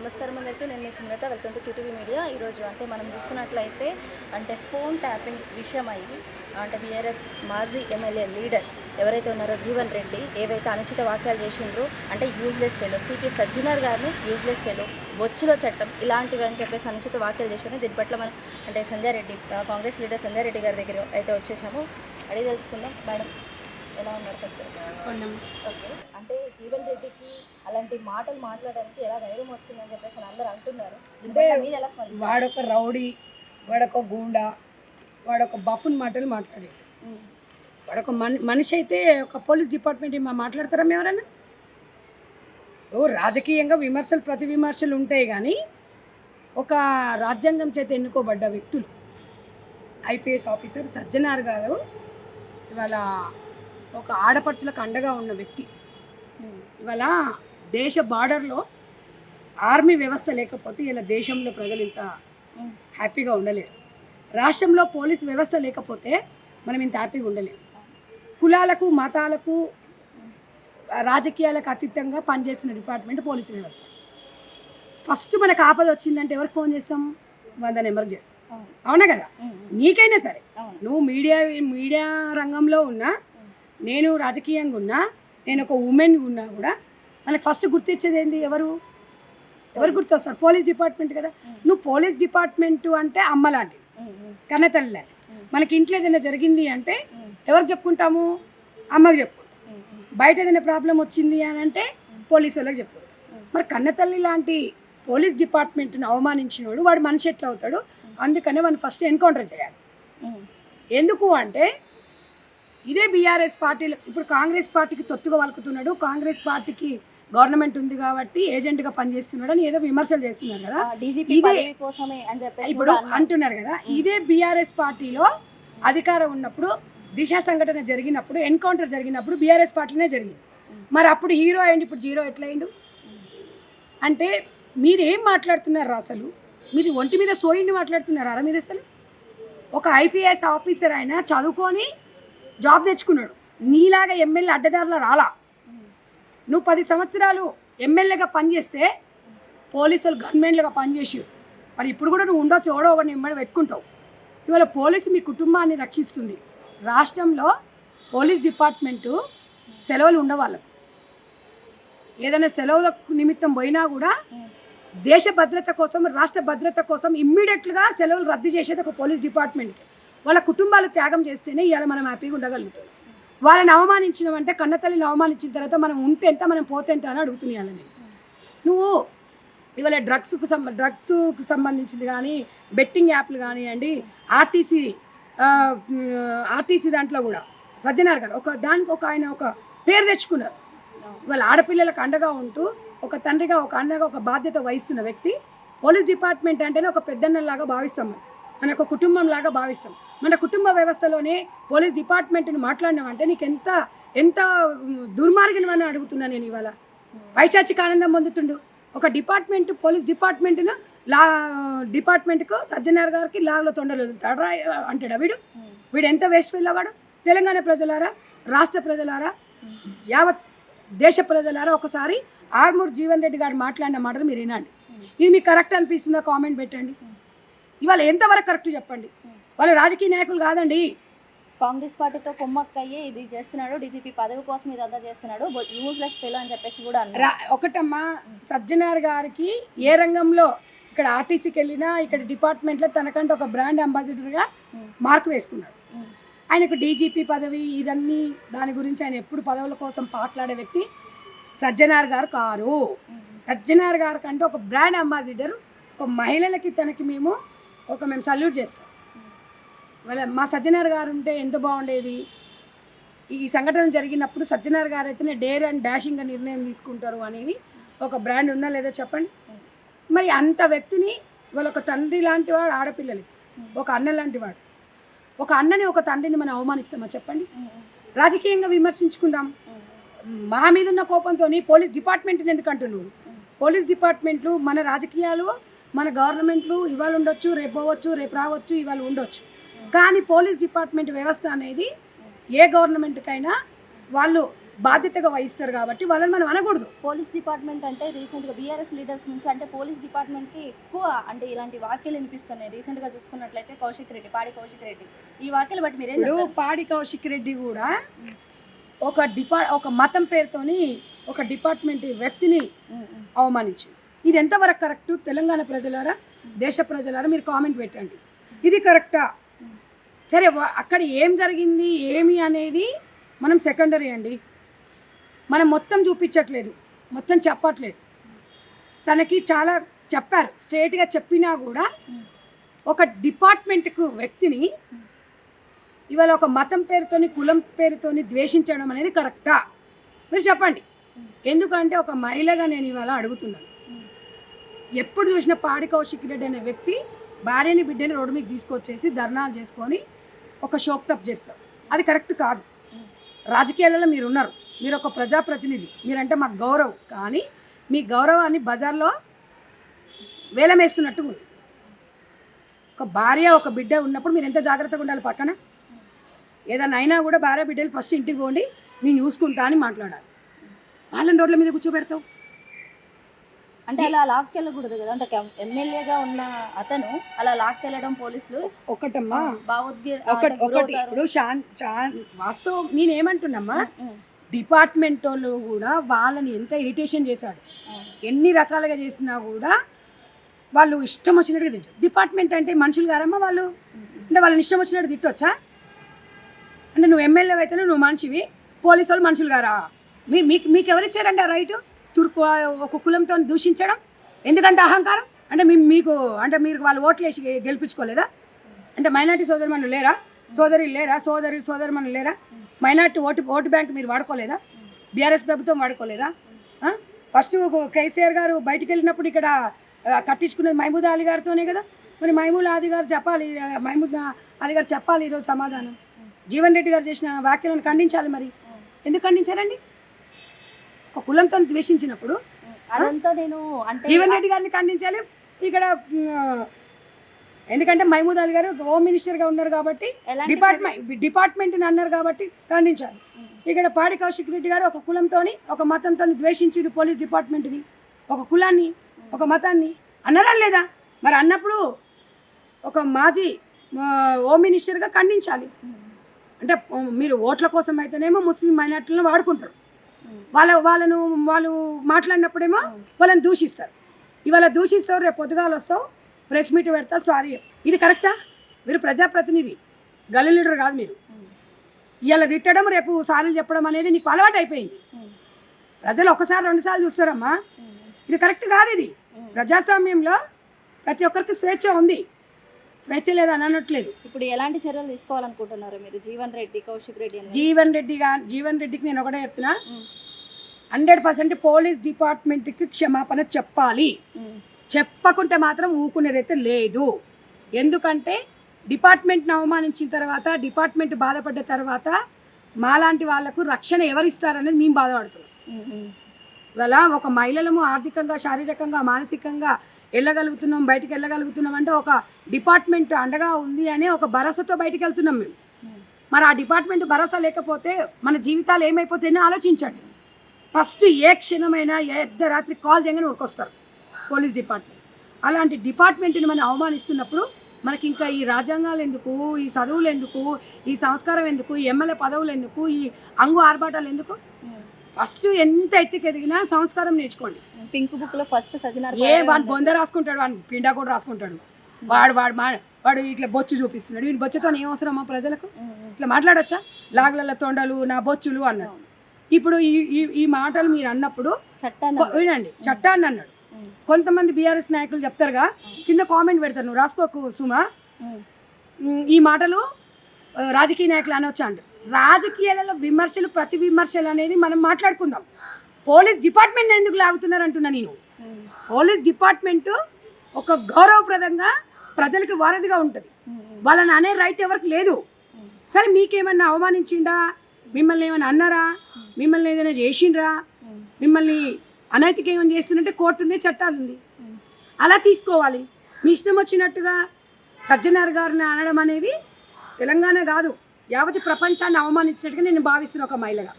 నమస్కారం అందరికీ. నేను మీ Sumalatha. Welcome to KTV media. ఈరోజు మనం చూస్తున్నట్లయితే ఫోన్ ట్యాపింగ్ విషయం అయ్యి బీఆర్ఎస్ మాజీ ఎమ్మెల్యే లీడర్ ఎవరైతే ఉన్నారో జీవన్ రెడ్డి ఏవైతే అనుచిత వాక్యాలు చేసిండ్రో యూజ్లెస్ ఫెలో, సిపి సజ్జనార్ గారిని యూజ్లెస్ ఫెలో, బొచ్చులో చట్టం ఇలాంటివి అని చెప్పేసి అనుచిత వాక్యాలు చేసిండ్రు. దీని పట్ల మనం సంధ్యారెడ్డి, కాంగ్రెస్ లీడర్ సంధ్యారెడ్డి గారి దగ్గర అయితే వచ్చేసాము. అడిగి తెలుసుకుందాం. మేడం ఎలా ఉన్నారు? First okay. జీవన్ రెడ్డికి అలాంటి మాటలు మాట్లాడడానికి ఎలా ధైర్యం వచ్చిందని చెప్పేసి అందరూ అంటున్నారు. వాడొక రౌడీ, వాడొక గూండా, వాడొక బఫున్ మాటలు మాట్లాడాడు. వాడొక మనిషి అయితే ఒక పోలీస్ డిపార్ట్మెంట్ మాట్లాడతారా ఎవరైనా? రాజకీయంగా విమర్శలు, ప్రతి విమర్శలు ఉంటాయి, కానీ ఒక రాజ్యాంగం చేత ఎన్నుకోబడ్డ వ్యక్తులు ఐపీఎస్ ఆఫీసర్ సజ్జనార్ గారు ఇవాళ ఒక ఆడపడుచులకు అండగా ఉన్న వ్యక్తి. ఇవాళ దేశ బార్డర్లో ఆర్మీ వ్యవస్థ లేకపోతే ఇలా దేశంలో ప్రజలు ఇంత హ్యాపీగా ఉండలేరు. రాష్ట్రంలో పోలీస్ వ్యవస్థ లేకపోతే మనం ఇంత హ్యాపీగా ఉండలేము. కులాలకు, మతాలకు, రాజకీయాలకు అతీతంగా పనిచేస్తున్న డిపార్ట్మెంట్ పోలీసు వ్యవస్థ. ఫస్ట్ మనకు ఆపద వచ్చిందంటే ఎవరికి ఫోన్ చేస్తాం? 100 నెంబర్కి చేస్తాం. అవునా కదా? నీకైనా సరే, నువ్వు మీడియా రంగంలో ఉన్నా, నేను రాజకీయంగా ఉన్నా, నేను ఒక ఉమెన్ ఉన్నా కూడా మనకు ఫస్ట్ గుర్తించేది ఏంది? ఎవరు గుర్తొస్తారు? పోలీస్ డిపార్ట్మెంట్ కదా. నువ్వు పోలీస్ డిపార్ట్మెంట్ అంటే అమ్మ లాంటిది, కన్నతల్లి లాంటిది. మనకి ఇంట్లో ఏదైనా జరిగింది అంటే ఎవరికి చెప్పుకుంటాము? అమ్మకి చెప్పుకుంటాం. బయట ఏదైనా ప్రాబ్లం వచ్చింది అని అంటే పోలీసు వాళ్ళకి చెప్పుకుంటాం. మరి కన్నతల్లి లాంటి పోలీస్ డిపార్ట్మెంట్ని అవమానించినోడు వాడు మనిషి ఎట్లా అవుతాడు? అందుకనే మనం ఫస్ట్ ఎన్కౌంటర్ చేయాలి. ఎందుకు అంటే ఇదే బీఆర్ఎస్ పార్టీలో ఇప్పుడు కాంగ్రెస్ పార్టీకి తొత్తుగా వలుకుతున్నాడు, కాంగ్రెస్ పార్టీకి గవర్నమెంట్ ఉంది కాబట్టి ఏజెంట్గా పనిచేస్తున్నాడు అని ఏదో విమర్శలు చేస్తున్నారు కదా. ఇప్పుడు అంటున్నారు కదా. ఇదే బీఆర్ఎస్ పార్టీలో అధికారం ఉన్నప్పుడు దిశ సంఘటన జరిగినప్పుడు, ఎన్కౌంటర్ జరిగినప్పుడు బీఆర్ఎస్ పార్టీనే జరిగింది. మరి అప్పుడు హీరో అయ్యింది, ఇప్పుడు జీరో ఎట్లా అయ్యిండు? అంటే మీరు ఏం మాట్లాడుతున్నారు అసలు? మీరు ఒంటి మీద సోయిండి మాట్లాడుతున్నారా మీరు? అసలు ఒక ఐపీఎస్ ఆఫీసర్ అయినా చదువుకొని జాబ్ తెచ్చుకున్నాడు. నీలాగా ఎమ్మెల్యే అడ్డదారులా రాలా. నువ్వు 10 సంవత్సరాలు ఎమ్మెల్యేగా పనిచేస్తే పోలీసులు గన్మెన్లుగా పనిచేసారు. మరి ఇప్పుడు కూడా నువ్వు ఉండొచ్చు, ఎవడో ఒకటి నిమ్మడి పెట్టుకుంటావు. ఇవాళ పోలీసు మీ కుటుంబాన్ని రక్షిస్తుంది. రాష్ట్రంలో పోలీస్ డిపార్ట్మెంటు సెలవులు ఉండవాళ్ళకు, ఏదైనా సెలవుల నిమిత్తం పోయినా కూడా దేశ భద్రత కోసం, రాష్ట్ర భద్రత కోసం ఇమ్మీడియట్గా సెలవులు రద్దు చేసేది ఒక పోలీస్ డిపార్ట్మెంట్కి. వాళ్ళ కుటుంబాలు త్యాగం చేస్తేనే ఇవాళ మనం హ్యాపీగా ఉండగలుగుతాం. వాళ్ళని అవమానించినామంటే, కన్నతల్లిని అవమానించిన తర్వాత మనం ఉంటే ఎంత, మనం పోతే ఎంత అని అడుగుతున్నాను నేను. నువ్వు ఇవాళ డ్రగ్స్కు సంబంధించింది కానీ, బెట్టింగ్ యాప్లు కానివ్వండి, ఆర్టీసీ దాంట్లో కూడా సజ్జనార్ గారు దానికి ఆయన ఒక పేరు తెచ్చుకున్నారు. ఇవాళ ఆడపిల్లలకు అండగా ఉంటూ ఒక తండ్రిగా, ఒక అన్నగా ఒక బాధ్యత వహిస్తున్న వ్యక్తి. పోలీస్ డిపార్ట్మెంట్ అంటేనే ఒక పెద్దన్నలాగా భావిస్తాం, మన ఒక కుటుంబం లాగా భావిస్తాం. మన కుటుంబ వ్యవస్థలోనే పోలీస్ డిపార్ట్మెంట్ని మాట్లాడినామంటే నీకు ఎంత దుర్మార్గం అని అడుగుతున్నా నేను. ఇవాళ పైశాచిక ఆనందం పొందుతుండు ఒక డిపార్ట్మెంట్, పోలీస్ డిపార్ట్మెంట్ను డిపార్ట్మెంట్కు సజ్జనార్ గారికి లాగ్లో తొండలు వదులుతాడు అంటాడా వీడు ఎంత వేస్ట్ ఫెలోగాడు? తెలంగాణ ప్రజలారా, రాష్ట్ర ప్రజలారా, యావత్ దేశ ప్రజలారా, ఒకసారి ఆర్మూర్ జీవన్ రెడ్డి గారు మాట్లాడిన మాటలు మీరు వినండి. ఇది మీకు కరెక్ట్ అనిపిస్తుందా? కామెంట్ పెట్టండి. ఇవాళ ఎంతవరకు కరెక్ట్ చెప్పండి. వాళ్ళు రాజకీయ నాయకులు కాదండి. కాంగ్రెస్ పార్టీతో కొమ్మక్కయ్యే ఇది చేస్తున్నాడు, డీజీపీ పదవి కోసం ఇదంతా చేస్తున్నాడు, యూజ్లెస్ ఫెలో అని చెప్పేసి కూడా ఒకటమ్మా, సజ్జనార్ గారికి ఏ రంగంలో, ఇక్కడ ఆర్టీసీకి వెళ్ళినా, ఇక్కడ డిపార్ట్మెంట్లో తనకంటే ఒక బ్రాండ్ అంబాసిడర్గా మార్క్ వేసుకున్నాడు. ఆయనకు డీజీపీ పదవి ఇదన్నీ దాని గురించి ఆయన ఎప్పుడు పదవుల కోసం పాట్లాడే వ్యక్తి సజ్జనార్ గారు కారు. సజ్జనార్ గారు కంటే ఒక బ్రాండ్ అంబాసిడర్, ఒక మహిళలకి తనకి మేము సల్యూట్ చేస్తాం. వాళ్ళ మా సజ్జనార్ గారు ఉంటే ఎంత బాగుండేది. ఈ సంఘటన జరిగినప్పుడు సజ్జనార్ గారు అయితేనే డేర్ అండ్ డాషింగ్గా నిర్ణయం తీసుకుంటారు అనేది ఒక బ్రాండ్ ఉందా లేదో చెప్పండి. మరి అంత వ్యక్తిని వాళ్ళ ఒక తండ్రి లాంటి వాడు ఆడపిల్లలకి, ఒక అన్న లాంటి వాడు, ఒక అన్నని, ఒక తండ్రిని మనం అవమానిస్తామా చెప్పండి? రాజకీయంగా విమర్శించుకుందాం. మా మీద ఉన్న కోపంతో పోలీస్ డిపార్ట్మెంట్ని ఎందుకు అంటున్నావు? పోలీస్ డిపార్ట్మెంట్లు, మన రాజకీయాలు, మన గవర్నమెంట్లు ఇవాళ ఉండొచ్చు, రేపు పోవచ్చు, రేపు రావచ్చు, ఇవాళ ఉండొచ్చు. కానీ పోలీస్ డిపార్ట్మెంట్ వ్యవస్థ అనేది ఏ గవర్నమెంట్కైనా వాళ్ళు బాధ్యతగా వహిస్తారు కాబట్టి వాళ్ళని మనం అనకూడదు. పోలీస్ డిపార్ట్మెంట్ అంటే రీసెంట్గా బీఆర్ఎస్ లీడర్స్ నుంచి అంటే పోలీస్ డిపార్ట్మెంట్కి ఎక్కువ అంటే ఇలాంటి వ్యాఖ్యలు వినిపిస్తున్నాయి. రీసెంట్గా చూసుకున్నట్లయితే పాడి కౌశిక్ రెడ్డి ఈ వ్యాఖ్యలు బట్టి మీరేం ఇప్పుడు చెప్తారు? పాడి కౌశిక్ రెడ్డి కూడా ఒక మతం పేరుతోని ఒక డిపార్ట్మెంట్ వ్యక్తిని అవమానించింది. ఇది ఎంతవరకు కరెక్ట్? తెలంగాణ ప్రజలారా, దేశ ప్రజలారా మీరు కామెంట్ పెట్టండి, ఇది కరెక్టా? సరే, అక్కడ ఏం జరిగింది ఏమి అనేది మనం సెకండరీ అండి. మనం మొత్తం చూపించట్లేదు, మొత్తం చెప్పట్లేదు. తనకి చాలా చెప్పారు, స్ట్రేట్గా చెప్పినా కూడా ఒక డిపార్ట్మెంట్కు వ్యక్తిని ఇవాళ ఒక మతం పేరుతోని కులం పేరుతోని ద్వేషించడం అనేది కరెక్టా? మీరు చెప్పండి. ఎందుకంటే ఒక మహిళగా నేను ఇవాళ అడుగుతున్నాను. ఎప్పుడు చూసినా పాడి కౌశిక్ రెడ్డి అనే వ్యక్తి భార్యని బిడ్డని రోడ్డు మీద తీసుకొచ్చేసి ధర్నాలు చేసుకొని ఒక షోక్టప్ చేస్తారు. అది కరెక్ట్ కాదు. రాజకీయాలలో మీరు ఉన్నారు, మీరు ఒక ప్రజాప్రతినిధి, మీరంటే మాకు గౌరవం. కానీ మీ గౌరవాన్ని బజార్లో వేలమేస్తున్నట్టు ఉంది. ఒక భార్య ఒక బిడ్డ ఉన్నప్పుడు మీరు ఎంత జాగ్రత్తగా ఉండాలి. పక్కన ఏదైనా అయినా కూడా భార్య బిడ్డలు ఫస్ట్ ఇంటికి పోండి, నేను చూసుకుంటా అని మాట్లాడాలి. వాళ్ళని రోడ్ల మీద కూర్చోబెడతావు అంటే అలా లాక్కెళ్ళకూడదు కదా. అంటే ఎమ్మెల్యేగా ఉన్న అతను అలా లాక్కెళ్ళడం పోలీసులు ఒకటమ్మా, భావోద్వేగ ఇప్పుడు వాస్తవం నేనేమంటున్నామ్మా, డిపార్ట్మెంట్ వాళ్ళు కూడా వాళ్ళని ఎంత ఇరిటేషన్ చేశాడు, ఎన్ని రకాలుగా చేసినా కూడా వాళ్ళు ఇష్టం వచ్చినట్టుగా తింటారు. డిపార్ట్మెంట్ అంటే మనుషులు గారమ్మా వాళ్ళు, అంటే వాళ్ళని ఇష్టం వచ్చినట్టు తిట్టొచ్చా? అంటే నువ్వు ఎమ్మెల్యే అయితేనే నువ్వు మనిషివి, పోలీసు వాళ్ళు మనుషులు గారా? మీకు ఎవరిచ్చారండి ఆ రైటు తుర్కు ఒక కులంతో దూషించడం? ఎందుకంత అహంకారం? అంటే మీరు వాళ్ళు ఓట్లు వేసి గెలిపించుకోలేదా? అంటే మైనార్టీ సోదరిమణులు లేరా? సోదరులు లేరా? సోదరిమణులు లేరా? మైనార్టీ ఓటు బ్యాంక్ మీరు వాడుకోలేదా? బీఆర్ఎస్ ప్రభుత్వం వాడుకోలేదా? ఫస్ట్ కేసీఆర్ గారు బయటికి వెళ్ళినప్పుడు ఇక్కడ కట్టించుకునేది మహమూద్ అలీ గారితోనే కదా. మరి మహమూద్ అలీ గారు చెప్పాలి ఈరోజు సమాధానం. జీవన్ రెడ్డి గారు చేసిన వ్యాఖ్యలను ఖండించాలి. మరి ఎందుకు ఖండించారండి? ఒక కులంతో ద్వేషించినప్పుడు అదంతా నేను అంటే జీవన్ రెడ్డి గారిని ఖండించాలి ఇక్కడ. ఎందుకంటే మహమూద్ అలీ గారు హోమ్ మినిస్టర్గా ఉన్నారు కాబట్టి డిపార్ట్మెంట్ని అన్నారు కాబట్టి ఖండించాలి. ఇక్కడ పాడి కౌశిక్ రెడ్డి గారు ఒక కులంతో ఒక మతంతో ద్వేషించారు పోలీస్ డిపార్ట్మెంట్ని, ఒక కులాన్ని, ఒక మతాన్ని అన్నారా లేదా? మరి అన్నప్పుడు ఒక మాజీ హోమ్ మినిస్టర్గా ఖండించాలి. అంటే మీరు ఓట్ల కోసం అయితేనేమో ముస్లిం మైనార్టీలను వాడుకుంటారు, వాళ్ళు మాట్లాడినప్పుడేమో వాళ్ళని దూషిస్తారు. ఇవాళ దూషిస్తావు, రేపు పొద్దుగాలు వస్తావు, ప్రెస్ మీట్ పెడతా, సారీ. ఇది కరెక్టా? మీరు ప్రజాప్రతినిధి, గల్లీ లీడర్ కాదు. మీరు ఇవాళ తిట్టడం, రేపు సారీలు చెప్పడం అనేది నీకు అలవాటు అయిపోయింది. ప్రజలు ఒకసారి 2 సార్లు చూస్తారమ్మా. ఇది కరెక్ట్ కాదు. ఇది ప్రజాస్వామ్యంలో ప్రతి ఒక్కరికి స్వేచ్ఛ ఉంది, స్వేచ్ఛ లేదని అనట్లేదు. ఇప్పుడు ఎలాంటి చర్యలు తీసుకోవాలనుకుంటున్నారు మీరు? జీవన్ రెడ్డి, కౌశిక్ రెడ్డి జీవన్ రెడ్డికి నేను ఒకటే చెప్తున్నా, 100% పోలీస్ డిపార్ట్మెంట్కి క్షమాపణ చెప్పాలి. చెప్పకుంటే మాత్రం ఊకునేదైతే లేదు. ఎందుకంటే డిపార్ట్మెంట్ని అవమానించిన తర్వాత, డిపార్ట్మెంట్ బాధపడ్డ తర్వాత మాలాంటి వాళ్లకు రక్షణ ఎవరిస్తారనేది మేము బాధపడుతున్నాం. ఇవాళ ఒక మహిళలము ఆర్థికంగా, శారీరకంగా, మానసికంగా వెళ్ళగలుగుతున్నాం, బయటికి వెళ్ళగలుగుతున్నాం అంటే ఒక డిపార్ట్మెంట్ అండగా ఉంది అనే ఒక భరోసాతో బయటికి వెళ్తున్నాం మేము. మరి ఆ డిపార్ట్మెంట్ భరోసా లేకపోతే మన జీవితాలు ఏమైపోతాయని ఆలోచించండి. ఫస్ట్ ఏ క్షణమైనా అర్ధరాత్రి కాల్ చేయగానే ఊరికొస్తారు పోలీస్ డిపార్ట్మెంట్. అలాంటి డిపార్ట్మెంట్ని మనం అవమానిస్తున్నప్పుడు మనకి ఇంకా ఈ రాజ్యాంగాలు ఎందుకు, ఈ చదువులు ఎందుకు, ఈ సంస్కారం ఎందుకు, ఈ ఎమ్మెల్యే పదవులు ఎందుకు, ఈ అంగు ఆర్భాటాలు ఎందుకు? ఫస్ట్ ఎంత ఎత్తుకెదిగినా సంస్కారం నేర్చుకోండి. పింక్ బుక్లో ఫస్ట్ వాడు బొంద రాసుకుంటాడు, వాడు పిండా కూడా రాసుకుంటాడు, వాడు ఇట్లా బొచ్చు చూపిస్తున్నాడు. వీడి బొచ్చుతో ఏం అవసరమా ప్రజలకు? ఇట్లా మాట్లాడొచ్చా? లాగుల తొండలు, నా బొచ్చులు అన్నాడు. ఇప్పుడు ఈ మాటలు మీరు అన్నప్పుడు వినండి, చట్టాన్ని అన్నాడు. కొంతమంది బీఆర్ఎస్ నాయకులు చెప్తారుగా, కింద కామెంట్ పెడతారు, నువ్వు రాసుకోకు సుమా, ఈ మాటలు రాజకీయ నాయకులు అనొచ్చా అండి. రాజకీయాలలో విమర్శలు, ప్రతి విమర్శలు అనేది మనం మాట్లాడుకుందాం. పోలీస్ డిపార్ట్మెంట్ ఎందుకు లాగుతున్నారు అంటున్నా నేను. పోలీస్ డిపార్ట్మెంటు ఒక గౌరవప్రదంగా ప్రజలకు వారధిగా ఉంటుంది. వాళ్ళని అనే రైట్ ఎవరికి లేదు. సరే, మీకేమన్నా అవమానించిండా, మిమ్మల్ని ఏమైనా అన్నారా, మిమ్మల్ని ఏదైనా చేసిండ్రా, మిమ్మల్ని అనైతిక ఏమైనా చేస్తున్నట్టే కోర్టు ఉంది, చట్టాలు ఉంది, అలా తీసుకోవాలి. మీ ఇష్టం వచ్చినట్టుగా సజ్జనార్ గారిని అనడం అనేది తెలంగాణ కాదు, యావతి ప్రపంచాన్ని అవమానించినట్టుగా నేను భావిస్తున్న ఒక మహిళగా.